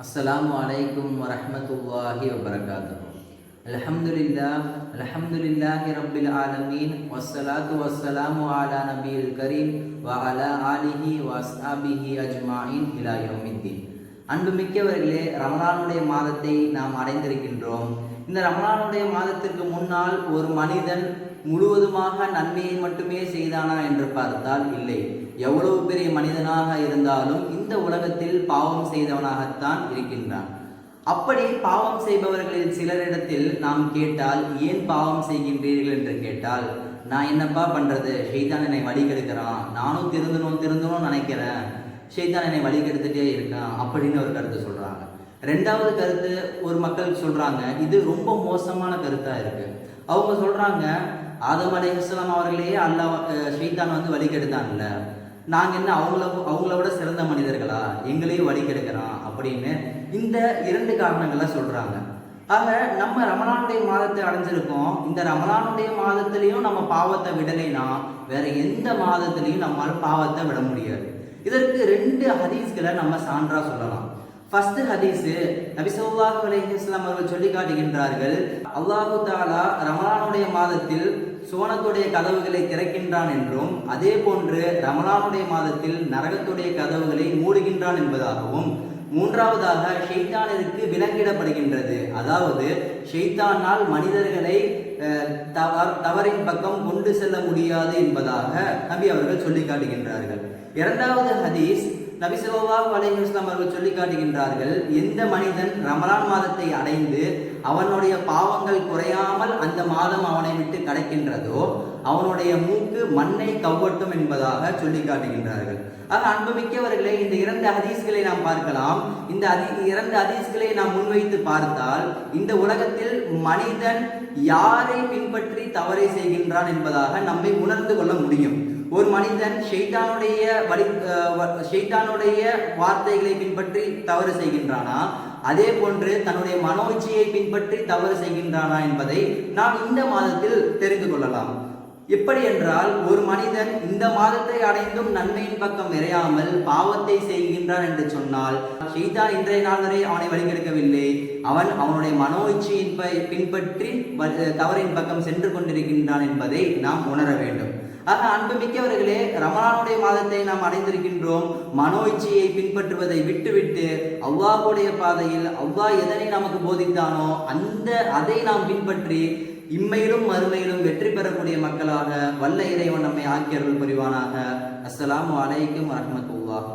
அஸ்ஸலாமு அலைக்கும் வரஹ்மத்துல்லாஹி வபரகாத்துஹு. அல்ஹம்துலில்லாஹி ரப்பில் ஆலமீன் வஸ்ஸலாத்து வஸ்ஸலாமு அலா நபியில் கரீம் வ அலா ஆலிஹி வ அஸ்ஹாபிஹி அஜ்மாயின் இலா யௌமித்தீன். அன்புமிக்கவர்களே, ரமலானுடைய மாதத்தை நாம் அடைந்திருக்கின்றோம். இந்த ரமலானுடைய மாதத்திற்கு முன்னால் ஒரு மனிதன் முழுவதுமாக நன்மையை மட்டுமே செய்தானா என்று பார்த்தால் இல்லை. எவ்வளவு பெரிய மனிதனாக இருந்தாலும் இந்த உலகத்தில் பாவம் செய்தவனாகத்தான் இருக்கின்றான். அப்படி பாவம் செய்பவர்களில் சிலரிடத்தில் நாம் கேட்டால், ஏன் பாவம் செய்கின்றீர்கள் என்று கேட்டால், நான் என்னப்பா பண்றது, ஷைத்தான் என்னை வழி கெடுக்கிறான், நானும் திருந்தணும் நினைக்கிறேன், ஷைத்தான் என்னை வழி கெடுத்துட்டே இருக்கான் அப்படின்னு ஒரு கருத்து சொல்றாங்க. ரெண்டாவது கருத்து ஒரு மக்கள் சொல்றாங்க, இது ரொம்ப மோசமான கருத்தா இருக்கு. அவங்க சொல்றாங்க, ஆதம் அலைஹிஸ்ஸலாம் அவர்களே ஷைத்தான் வழி கெடுத்தான்ல, நாங்கள் என்ன அவங்கள விட சிறந்த மனிதர்களா, எங்களையும் வழி கெடுக்கிறான் அப்படின்னு இந்த இரண்டு காரணங்களை சொல்றாங்க. ஆக நம்ம ரமலானுடைய மாதத்தை அடைஞ்சிருக்கோம். இந்த ரமலானுடைய மாதத்திலையும் நம்ம பாவத்தை விடலைன்னா வேற எந்த மாதத்திலையும் நம்மால் பாவத்தை விட முடியாது. இதற்கு ரெண்டு ஹதீஸ்களை நம்ம சான்றா சொல்லலாம். ஃபர்ஸ்ட் ஹதீஸு, நபி ஸல்லல்லாஹு அலைஹி வஸல்லம் அவர்கள் சொல்லி காட்டுகின்றார்கள், அல்லாஹு தஆலா ரமலானுடைய மாதத்தில் சுவனத்துடைய கதவுகளை திறக்கின்றான் என்றும், அதே போன்று ரமலானுடைய மாதத்தில் நரகத்துடைய கதவுகளை மூடுகின்றான் என்பதாகவும், மூன்றாவதாக ஷைத்தானிற்கு விலங்கிடப்படுகின்றது, அதாவது ஷைத்தானால் மனிதர்களை தவறின் பக்கம் கொண்டு செல்ல முடியாது என்பதாக நபி அவர்கள் சொல்லி காட்டுகின்றார்கள். இரண்டாவது ஹதீஸ், நபி ஸல்லல்லாஹு அலைஹி வஸல்லம் அவர்கள் சொல்லி காட்டுகின்றார்கள், எந்த மனிதன் ரமலான் மாதத்தை அடைந்து அவனுடைய பாவங்கள் குறையாமல் அந்த மாதம் அவனை விட்டு கிடைக்கின்றதோ அவனுடைய மூக்கு மண்ணை கவ்வட்டும் என்பதாக சொல்லி காட்டுகின்றார்கள். ஆக அன்புமிக்கவர்களே, இந்த இரண்டு ஹதீஸ்களை நாம் பார்க்கலாம். இந்த இரண்டு ஹதீஸ்களை நாம் முன்வைத்து பார்த்தால், இந்த உலகத்தில் மனிதன் யாரை பின்பற்றி தவறை செய்கின்றான் என்பதாக நம்மை உணர்ந்து கொள்ள முடியும். ஒரு மனிதன் ஷைத்தானுடைய வார்த்தைகளை பின்பற்றி தவறு செய்கின்றானா, அதே போன்று தன்னுடைய மனோச்சியை பின்பற்றி தவறு செய்கின்றானா என்பதை நாம் இந்த மாதத்தில் தெரிந்து கொள்ளலாம். எப்படி என்றால், ஒரு மனிதன் இந்த மாதத்தை அடைந்தும் நன்மையின் பக்கம் விரையாமல் பாவத்தை செய்கின்றான் என்று சொன்னால், ஷைத்தான் இன்றைய நாள் வரை அவனை வழிகெடுக்கவில்லை, அவனுடைய மனோச்சியின் பின்பற்றி தவறின் பக்கம் சென்று கொண்டிருக்கின்றான் என்பதை நாம் உணர வேண்டும். ஆக அன்புமிக்கவர்களே, ரமலானுடைய மாதத்தை நாம் அடைந்திருக்கின்றோம். மனோ இச்சையை பின்பற்றுவதை விட்டுவிட்டு அல்லாஹ்வுடைய பாதையில் அல்லாஹ் எதனை நமக்கு போதித்தானோ அதை நாம் பின்பற்றி இம்மையிலும் மறுமையிலும் வெற்றி பெறக்கூடிய மக்களாக வல்ல இறைவன் நம்மை ஆக்கியருள் புரிவானாக. அஸ்ஸலாமு அலைக்கும் வரஹ்மத்துல்லாஹ்.